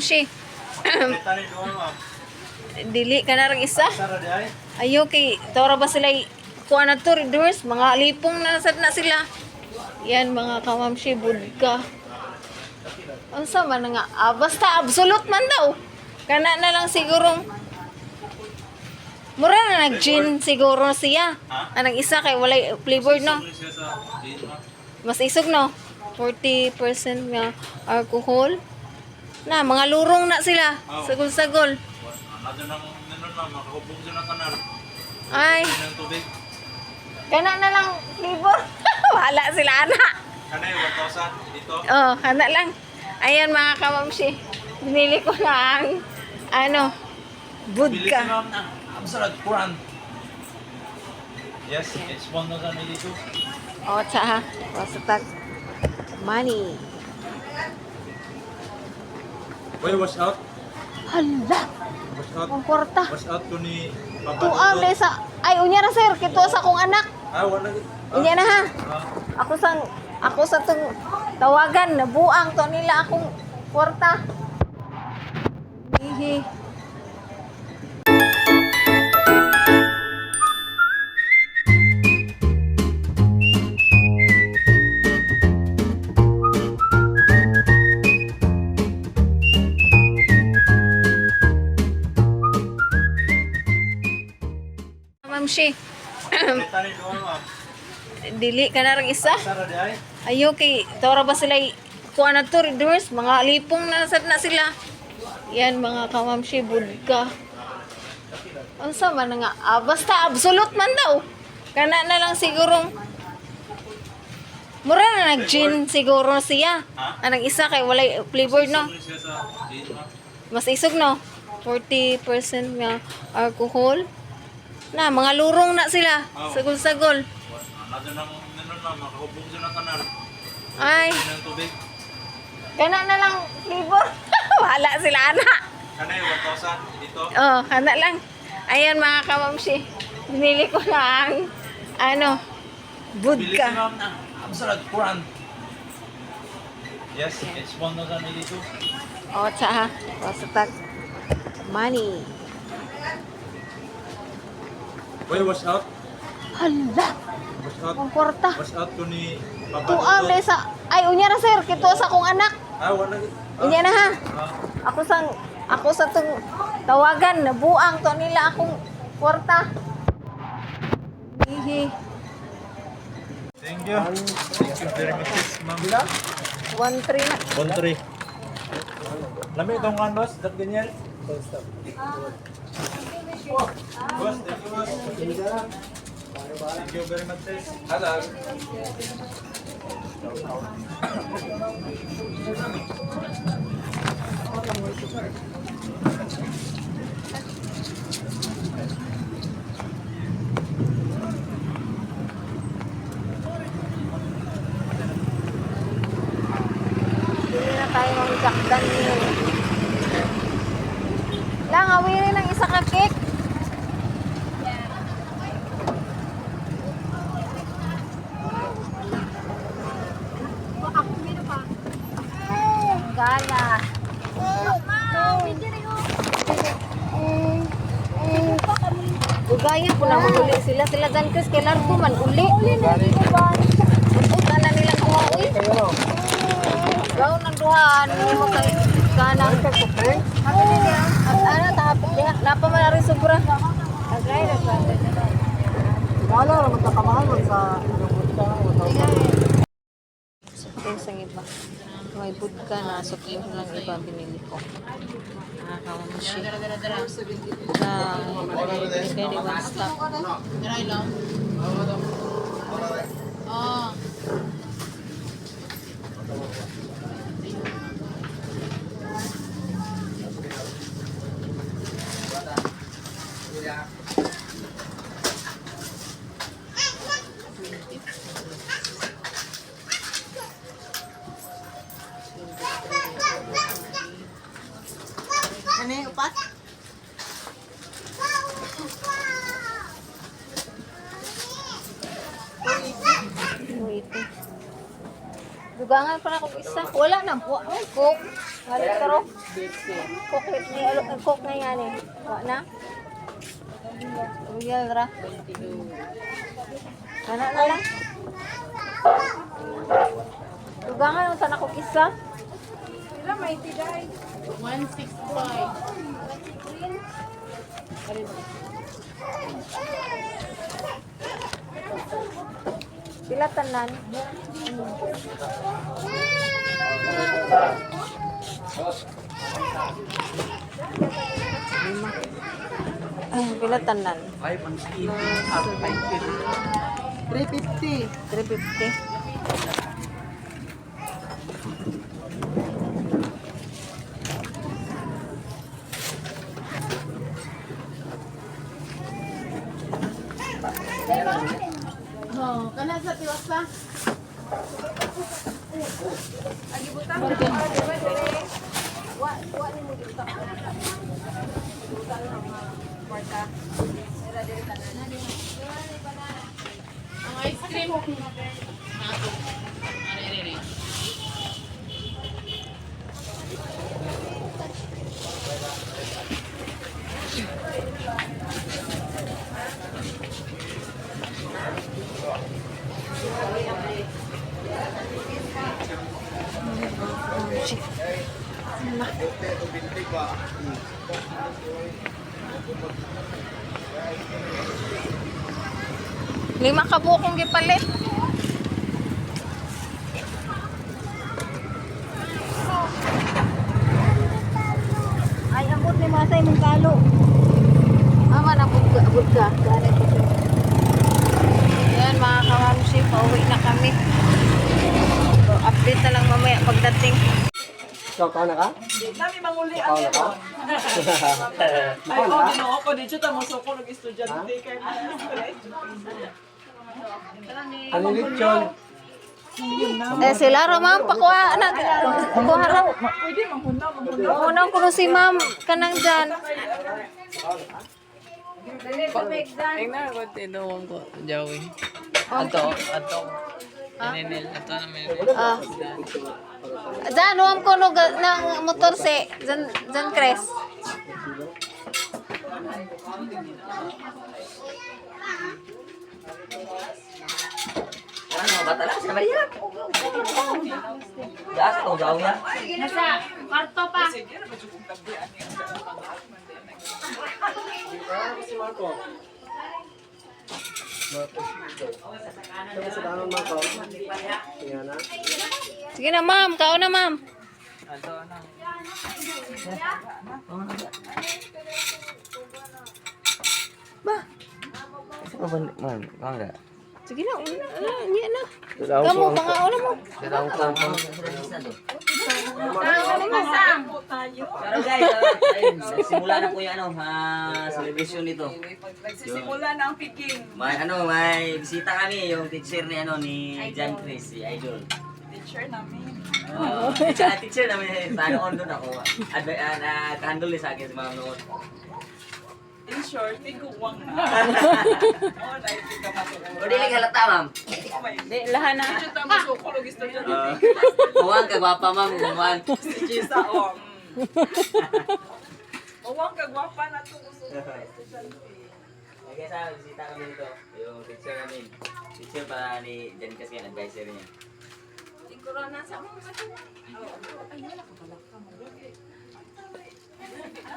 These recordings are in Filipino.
Kamamshi. Dili ka na rin isa. Ayo kay tora ba sila kuha na to readers, mga lipong nasad na sila. Yan mga kamamshi, budka. Unsa man nga, basta absolute man daw. Kana na lang sigurong mura na nag-gin siguro siya. Anang isa kay walay flavor no. Mas isog no. 40% nga alcohol. Na mga lurong na sila. Sagol-sagol. Ay. Kana na lang flavor. Wala sila ana. Kana yung 1,000 dito. Oh, kana lang. Ayan mga kamamshi. Binili ko na ang vodka. Absolute Quran. Yes, it's 1,000 dito. Oh, tsa ha. Wasatag. Money. Wait, wash out? Hala. Wash out. Ang kwarta. Wash out to ni Papa. Tuang desa. Ay, unya na sir. Kito sa akong anak. Wala. Unya na ha. Ako sa tong tawagan na buang to nila akong kwarta. Hihi. Mamshi. Dili ka na rin isa. Ayo kay tora ba sila kuha na to readers, mga lipong nasad na sila. Yan mga kamamshi, budka. Unsa man nga, basta absolute man daw. Kana na lang sigurong mura na nag-gin siguro siya. Anang isa kay walay flavor no. Mas isog no. 40% nga alcohol. Na mga lurong na sila. Sagol-sagol. Ay. Kana na lang flavor. Wala sila ana. Kana yung 1,000 dito. Oh, kana lang. Ayan mga kamamshi. Binili ko na ang vodka. Absolute Quran. Yes, it's 1,000 dito. Oh, tsa ha. Wasatag. Money. Wait, wash out? Hala. Wash out. Ang kwarta. Wash out to ni Papa. Tuang desa. Ay, unya na sir. Kito sa akong anak. Wala. Unya na ha. Ako sa tong tawagan na buang to nila akong kwarta. Hihi. Thank you. Thank you very much, ma'am. 1-3 na. 1-3. Lami itong kandos, dat ganyan. Boss, thank you, boss. Thank you very much, sis. Hello. Hindi na tayo mamigakdan nila. Lang, awirin ng isa ka cake. Gala. Ugaya po na maguli sila. Sila dyan Chris, kay largo man uli. Kala nila kuha uwi. Gawin ng duhaan. Hindi mo kayo kanang. At ano, tapos diha. Napa man na rin sobra. Agay na sa. Wala naman kakamahal sa Sukli sa iba. May budka na. Sukli lang iba binili ko. Nakakamamushi. Binigay ni one stop. Ano yung upat? Dugangan pa na ako isa. Wala na po. Ay, Coke. Ngali taro. Cook na yan eh. Wa na? Royal ra. Kana na lang. Dugangan yung sana ko isa. Sila may tiday. 165. Sila tanan. Ay, pila tanan. 350. 350. Oh, kana sa tiwas pa. Ang ice cream. Lima ka bukong gipalit. Ay, abot ni Masay mong kalo. Mama, abot ka. Yan, mga kamamsi, pauwi na kami. So, update na lang mamaya pagdating. Ikaw na ka? Nami manguli Ikaw na ka? Ay, oh, ginoo ko dito ta mo so ko nag estudyante kay Ano lechon? Eh, sila ra, ma'am, pakuha na. Pakuha ra. Pwede manghuna. Unang kuno si ma'am, kanang dyan. Ay na, ba't tinawang ko, Joey? Ato. Ninil, ato namin. Ah. Dyan, huwag ko no ng motor si Jan Cres. Ano, bata lang, sa Maria. Gas, kung gaw yan. Nasa kwarto pa. Si Marco. Kami sa kanan Marco. Tingnan na. Sige na, ma'am. Kao na, ma'am. Ato na. Ba? Ano ba, man, kang ga? Sige na. Niya na. Kamu, pangao na mo. Pero guys, simula na po yung celebration nito. Nagsisimula na ang picking. May bisita kami, yung teacher ni John Chris, si Idol. Teacher namin. Teacher namin, on doon ako. Nag-handle sa akin si Ma'am Noon. In short, tiguwang na. Oh, dahil di ka matuwa. O, dili halata, ma'am. Di, lahan na. Dito ta mo so ko nag estudyante. Huwag ka, gwapa, ma'am. Huwag. Si Chisa o. Uwang ka gwapa na to gusto ko estudyante. Okay, sa bisita kami dito. Yung teacher namin. Teacher pa ni Jan kasi advisor niya.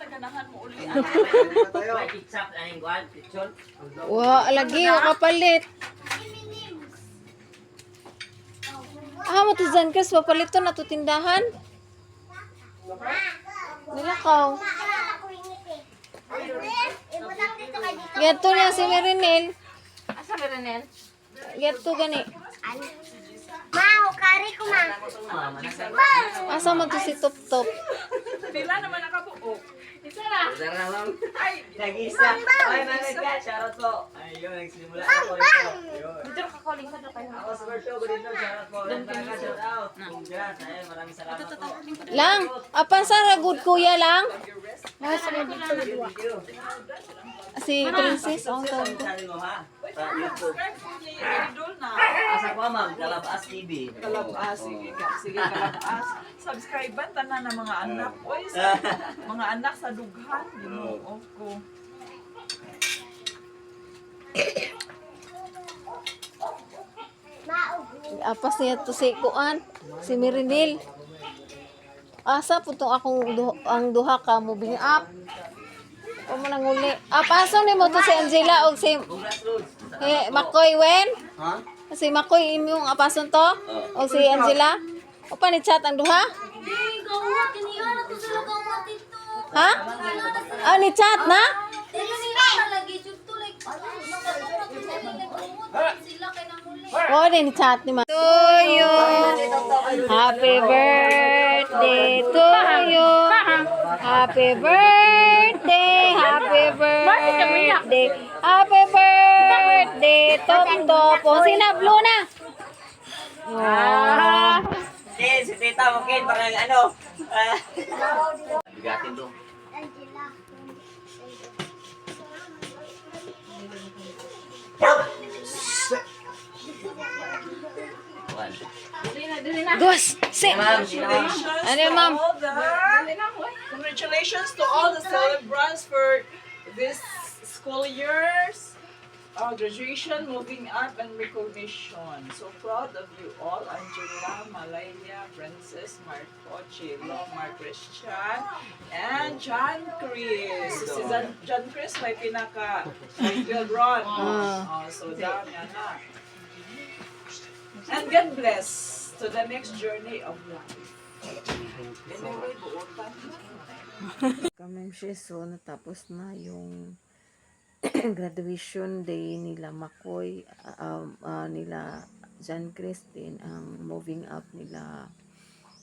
Taganahan mo uli. May kitsak na yung kuhan, teacher. Wa, lagi. Wa kapalit. Mo to Jan Cres. Papalito na to tindahan. Nilakaw. Gato niya si Merinel. Asa ba rin? Gato gani. Mama, Asa mo to si Top Top? Pila naman nakabuok. Isa na. Tara, ma'am. Ay, Nag-isa. Ay, manay ka. Shoutout po. Ayun, nagsimula ako ito. Ayun. Dito ka calling ka na kayo. Ako sa birthday ko dito. Shoutout po. Shoutout. Congrats. Ayun, maraming salamat po. Lang, apan sa ragud kuya lang? Thank you. Si Princess, ang tawag ko. Sabi mo, ha? Sa YouTube. Subscribe po ni Idol na. Asa ko ma'am, Kalabas TV. Kalabas, sige, sige kalabas. Subscribe-an tanan ng mga anak. Oy, mga anak sa dughan. Ginoo ko. Apas niya to si Kuan, si Mirinil. Asa po tong akong ang duha ka moving up. O mo nang uli. Paso ni mo to si Angela og si Makoy Wen. Ha? Si Makoy imong apason to og si Angela. O pa ni chat ang duha? Ha? Ni chat na? Ni chat ni ma. To you. Happy birthday to you. Happy birthday. Happy birthday. Happy birthday. Tondo po. Sinablo na. Oh. Si Tita mo kin parang ano. Bigatin to. Gus. Si. Ma'am, Congratulations Ano to yun, ma'am? all the congratulations to all the celebrants for this school years. Graduation, moving up, and recognition. So proud of you all, Angela, Malaya, Princess, Marco, Chilo, Mark Christian, and John Chris. Si John Chris may pinaka-title run. So dami na. And God bless to the next journey of life. Anyway, buotan. Kami siya, so natapos na yung graduation day nila Makoy, nila John Christine, ang moving up nila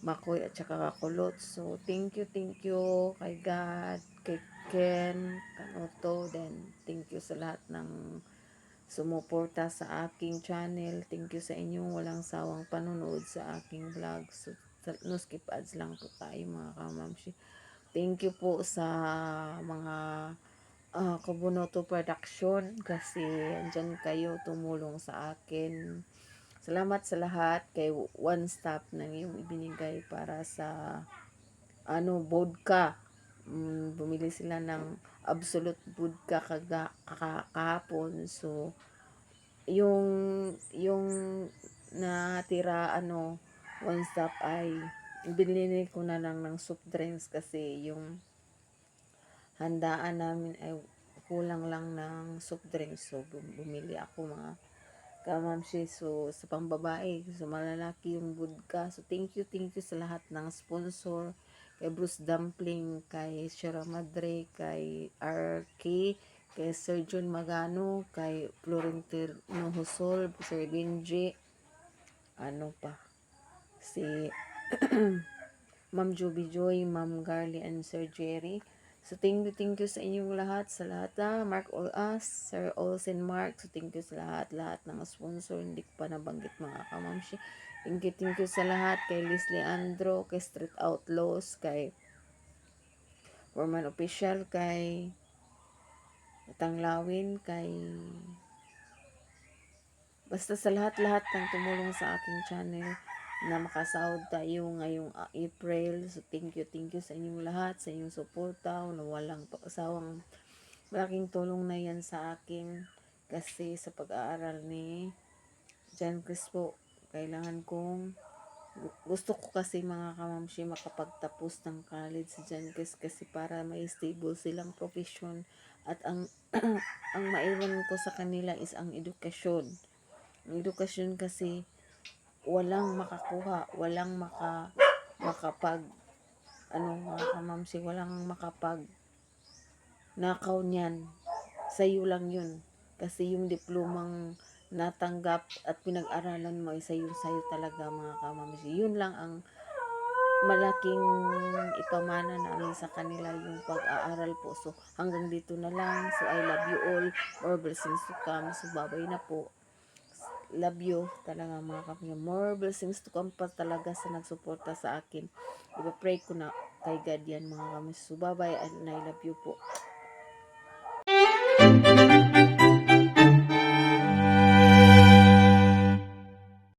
Makoy at saka Kakulot. So thank you kay God, kay Ken Kanoto, then thank you sa lahat ng sumuporta sa aking channel. Thank you sa inyong walang sawang panonood sa aking vlog. So no skip ads lang po tayo mga kamamshi. Thank you po sa mga Kabunoto Production kasi andyan kayo tumulong sa akin. Salamat sa lahat kay One Stop na yung ibinigay para sa vodka. Bumili sila ng Absolute vodka kahapon. So yung natira One Stop ay binili ko na lang ng soft drinks kasi yung handaan namin ay kulang lang ng soft drinks. So bumili ako mga kamamshi. So sa pambabae, sa malalaki yung vodka. So thank you sa lahat ng sponsor, kay Bruce Dumpling, kay Sierra Madre, kay RK, kay Sir John Magano, kay Florentino Husol, Sir Benji, si Ma'am Joby Joy, Ma'am Garly, and Sir Jerry. So thank you sa inyong lahat, sa lahat Mark All Us, Sir Olsen Mark. So thank you sa lahat ng sponsor, hindi ko pa nabanggit mga kamamshi. Thank you sa lahat, kay Leslie Andro, kay Street Outlaws, kay Foreman Official, kay Tanglawin, kay basta sa lahat ng tumulong sa aking channel na makasahod tayo ngayong April. So thank you sa inyong lahat, sa inyong suporta, na walang asawang malaking tulong na yan sa akin kasi sa pag-aaral ni John Chris po. Gusto ko kasi mga kamamshi makapagtapos ng college sa John Chris kasi para may stable silang profession at ang ang maiwan ko sa kanila is ang edukasyon. Ang edukasyon kasi walang makakuha, walang makapag mga kamamsi, walang makapag nakaw niyan. Sa'yo lang yun. Kasi yung diplomang natanggap at pinag-aralan mo ay sa'yo talaga mga kamamsi. Yun lang ang malaking ipamana namin sa kanila, yung pag-aaral po. So hanggang dito na lang. So I love you all. More blessings to come. So babay na po. Love you talaga mga kapatid. More blessings to come pa talaga sa nagsuporta sa akin. Ipa-pray ko na kay God yan mga kapatid. So bye bye and I love you po.